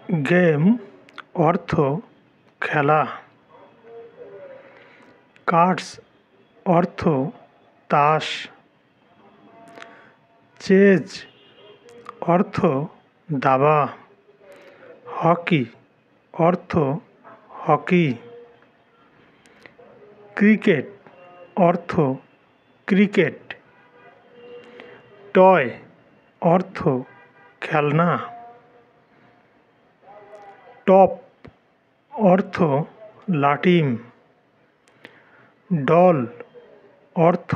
Game অর্থ খেলা। Cards অর্থ তাস। চেজ অর্থ দাবা। হকি অর্থ হকি। ক্রিকেট অর্থ ক্রিকেট। টয় অর্থ খেলনা। টপ অর্থ লাটিম। ডল অর্থ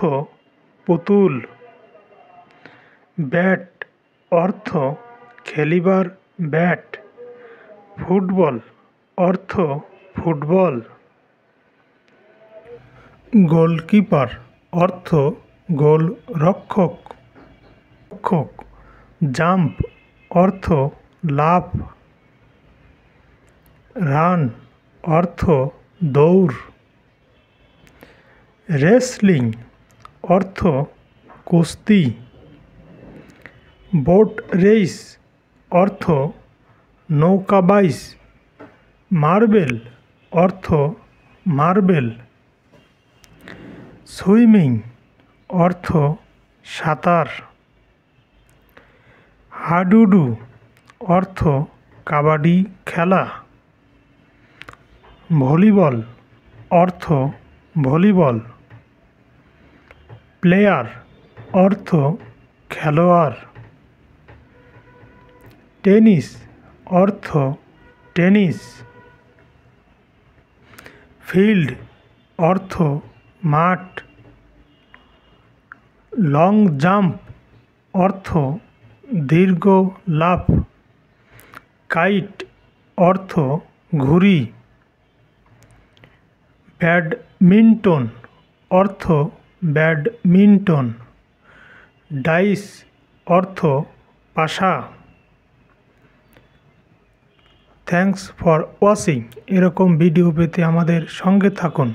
পুতুল। ব্যাট অর্থ খেলিবার ব্যাট। ফুটবল অর্থ ফুটবল। গোলকিপার অর্থ গোলরক্ষক। জাম্প অর্থ লাফ। রান অর্থ দৌড়। রেসলিং অর্থ কুস্তি। বোট রেস অর্থ নৌকা বাইচ। মার্বেল অর্থ মার্বেল। সুইমিং অর্থ সাঁতার। হাডুডু অর্থ কাবাডি খেলা। ভলিবল অর্থ ভলিবল। প্লেয়ার অর্থ খেলোয়াড়। টেনিস অর্থ টেনিস। ফিল্ড অর্থ মাঠ। লং জাম্প অর্থ দীর্ঘ লাফ। কাইট অর্থ ঘুড়ি। ব্যাডমিন্টন অর্থ ব্যাডমিন্টন। ডাইস অর্থ পাশা। Thanks for watching. এরকম ভিডিও পেতে আমাদের সঙ্গে থাকুন।